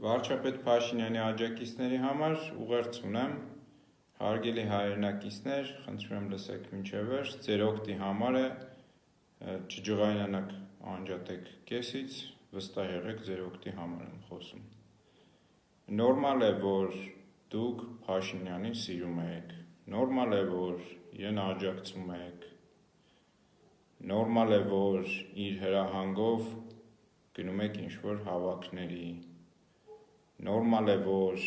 Վարչապետ Փաշինյանի աջակիցների համար ուղերձ ունեմ, հարգելի հայրենակիցներ, խնդրում եմ լսեք մինչև վերջ, ձեր օգտի համար է, չջղայնանաք անջատեք կեսից, վստահ եղեք ձեր օգտի համար եմ խոսում։ Նորմալ է, որ դուք Փաշինյանին սիրում եք, նորմալ է, որ իրեն աջակցում եք, նորմալ է, որ իր հրահանգով գնում եք ինչ-որ հավաքների, նորմալ է, որ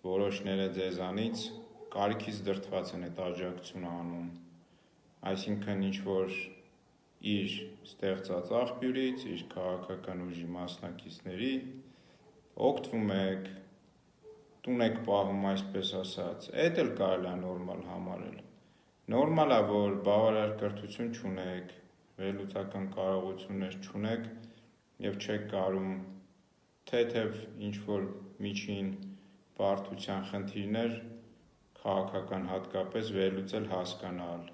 որոշները ձեզանից կարիքից դրդված են այդ աջակցությունը անում, այսինքն ինչ-որ իր ստեղծած աղբյուրից, իր քաղաքական ուժի մասնակիցների օգտվում եք, տուն եք պահում, այսպես ասած, այդ էլ կարելի է նորմալ համարել։ Նորմալ է, որ բավարար կրթություն չունեք, վերլուծական կարողություններ չունեք և չեք կարում թեթև ինչ-որ միջին բարդության խնդիրներ քաղաքական հատկապես վերլուծել հասկանալ,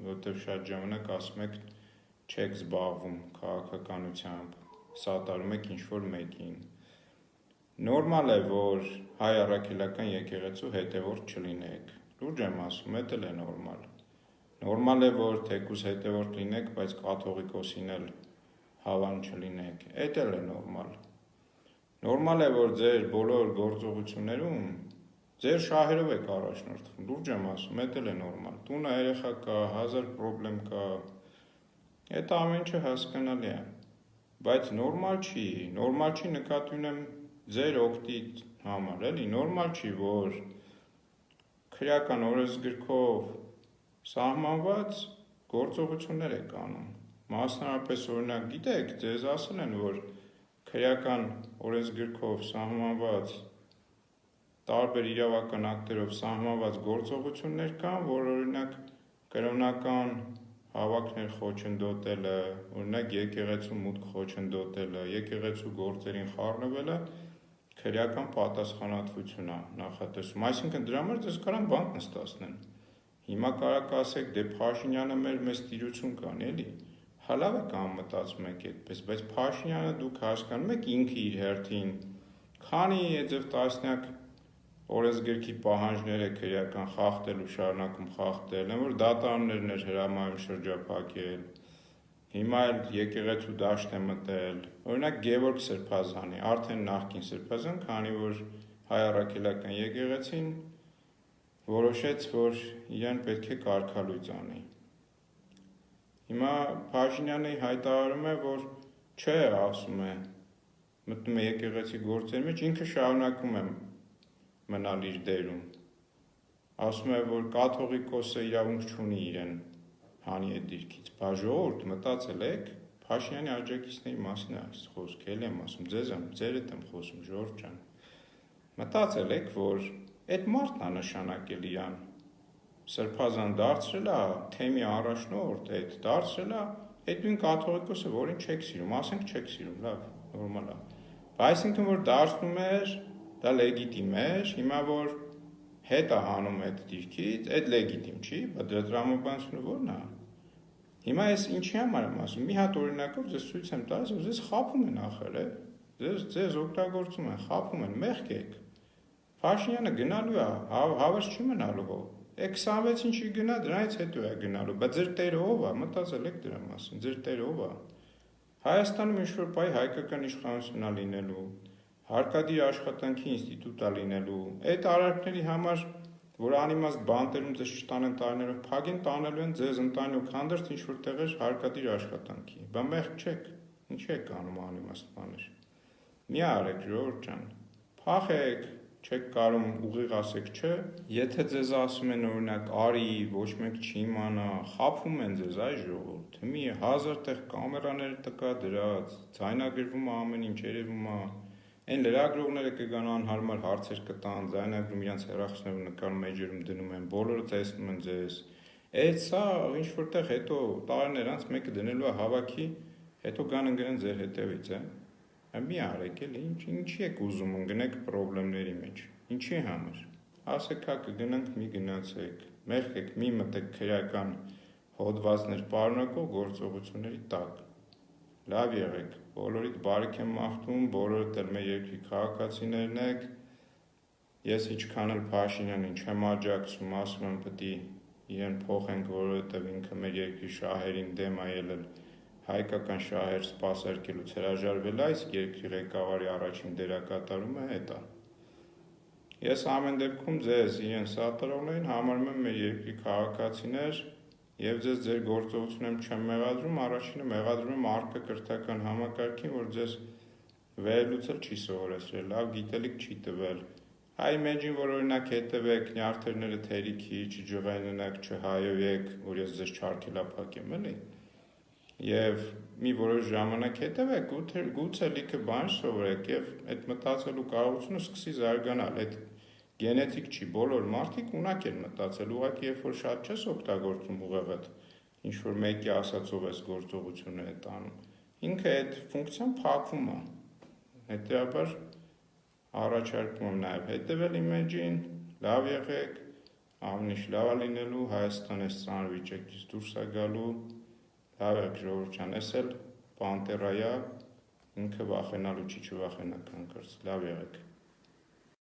որտև շատ ժամանակ ասում եք չեք զբաղվում քաղաքականությամբ, սատարում եք ինչ-որ մեկին։ Նորմալ է, որ հայ առաքելական եկեղեցու հետևորդ չլինեք, լուրջ եմ ասում, էդ էլ է նորմալ։ Նորմալ է, որ թեկուզ հետևորդ լինեք, բայց կաթողիկոսին էլ հավան չլինեք, էդ էլ է նորմալ։ Նորմալ է, որ ձեր բոլոր գործողություններում ձեր շահերով եք առաջնորդվում, լուրջ եմ ասում, էդ էլ է նորմալ։ Տունը երեխա կա, 1000 պրոբլեմ կա, այդ ամեն ինչը հասկանալի է, բայց նորմալ չի նկատի ունեմ ձեր օգտի համար, էլի, նորմալ չի, որ քրեական օրենսգրքով սահմանված գործողություններ եք անում, մասնավորապես օրինակ գիտեք, ձեզ ասել են, որ քրեական օրենսգրքով սահմանված տարբեր իրավական ակտերով սահմանված գործողություններ կան, որ օրինակ կրոնական հավաքներ խոչընդոտելը, օրինակ եկեղեցու մուտք խոչընդոտելը, եկեղեցու գործերին խառնվելը քրեական պատասխանատվություն է նախատեսում, այսինքն դրա համար ձեզ կարան բանտ նստացնեն։ Հիմա կարաք ասեք, դե Փաշինյանը մեզ տիրություն կանի, էլի, հալավ եք անմտածում եք այդպես, բայց Փաշինյանը դուք հասկանում եք ինքը իր հերթին, քանի ձև տասնյակ օրենսգրքի պահանջներ է քրեական խախտել ու շարունակում խախտել, որ դատարաններն էր հրամայում շրջափակել, հիմա էլ եկեղեցու դաշտ է մտել, օրինակ Գևորգ Սրբազանի, արդեն նախկին Սրբազան, քանի որ հայ առաքելական եկեղեցին որոշեց, որ իրեն պետք է կարգալույծ անի։ Հիմա Փաշինյանը հայտարարում է, որ չէ, ասում է, մտնում է եկեղեցի գործերի մեջ, ինքը շարունակում է մնալ իր դերում, ասում է, որ կաթողիկոսը իրավունք չունի իրեն հանի այդ դիրքից, բա ժողովուրդ մտածել եք, Փաշինյանի աջակիցների մասին է այս խոսքը, էլի եմ ասում, ձեր հետ եմ խոսում, ժողովուրդ ջան, մտածել եք, որ այդ մարդն է նշանակել իրան, Սրբազան դարձրել է թեմի առաջնորդ, այդ դարձրել է այդ նույն կաթողիկոսը, որին չեք սիրում, ասենք չեք սիրում, լավ, նորմալ է, այսինքն որ դարձնում էր, դա լեգիտիմ էր, հիմա որ հետ է հանում այդ դիրքից, այդ լեգիտիմ չի, բա դրա տրամաբանությունը ո՞րն է։ Հիմա ես ինչի համար եմ ասում, մի հատ օրինակով ձեզ ցույց եմ տալիս, որ ձեզ խաբում են ախր, ձեզ օգտագործում են, խաբում են, մեղք եք։ Փաշինյանը գնալու է, հավես չի մնալու հո։ 26-ին չի գնա, դրանից հետո է գնալու, բայց ձեր տերը ով է, մտածել եք դրա մասին, ձեր տերը ով է։ Հայաստանում ինչ-որ բայ հայկական իշխանություն է լինելու, հարկադիր աշխատանքի ինստիտուտ է լինելու, այդ արարքների համար, որ անիմաստ բանտերում ձեզ չտանեն տարիներով, փագին տանելու են ձեզ ընտանիք հանդերձ ինչ-որ տեղեր հարկադիր աշխատանքի, բա մեղք չեք, ինչ եք անում անիմաստ բաներ։ Մի արեք, ժողովուրդ ջան, փախեք, չեք կարում ուղիղ ասեք չէ, եթե ձեզ ասում են օրինակ արի, ոչ մեկ չի իմանա, խաբում են ձեզ, այ ժողովուրդ, մի 1000 տեղ կամերաներ տկա դրած, ձայնագրվում է ամեն ինչ, երևում է, այն լրագրողները կգան անհարմար հարցեր կտան, ձայնագրում իրանց հեռախոսներով նկարում էջերում դնում են, բոլորը տեսնում են ձեզ, այդ սա ինչ որտեղ հետո տարիներ անց մեկը դնելու է հավաքի, հետո գան ընկնեն ձեր հետևից, մի արեք էլի, ինչի եք ուզում ընկնեք պրոբլեմների մեջ, ինչի համար, ասեք հա կգնանք մի գնացեք, մեղք եք մի մտեք քրեական հոդվածներ պարունակող գործողությունների տակ, լավ եղեք, բոլորիդ բարիք եմ մաղթում, բոլորդ էլ մեր երկրի քաղաքացիներն եք, ես ինչքան էլ Փաշինյանին չեմ աջակցում, ասում եմ պետք է իրեն փոխենք, որովհետև ինքը մեր երկրի շահերին դեմ է ելել, հայկական շահեր սպասարկելուց հրաժարվել այս երկրի ղեկավարի առաջին դերակատարումը հետ է։ Ես ամեն դեպքում ձեզ իրեն սատարողներին համարում եմ մեր երկրի քաղաքացիներ և ձեզ ձեր գործողությունում չեմ մեղադրում, առաջինը մեղադրում եմ արկակրթական համակարգին, որ ձեզ վերելուծել չի սովորեցրել, լավ գիտելիք չի տվել։ Հայ մեջին, որ օրինակ հետևեք, նյարդերները թերիքի, չջղայնանաք, չհայոյեք, որ ես ձեզ չարքելափակեմ, էլի։ Եվ մի որոշ ժամանակ հետևեք, գուցե լիքը բան սովորեք և այդ մտածելու կարողությունը սկսի զարգանալ, այդ գենետիկ չի, բոլոր մարդիկ ունակ են մտածել, ուղղակի երբ որ շատ չես օգտագործում ուղեղդ, ինչ-որ մեկի ասածով ես գործողությունը է տանում, ինքը այդ ֆունկցիան փակվում է, հետևաբար առաջարկում եմ նաև հետևել իմեջին, լավ եղեք, ամեն ինչ լավ է լինելու, Հայաստանը այս ծանր վիճակից դուրս է գալու, լավ եղեք ժողովուրդ ջան, էս էլ Պանտերայա, ինքը վախենալու չի, չվախենաք հանկարծ, լավ եղեք։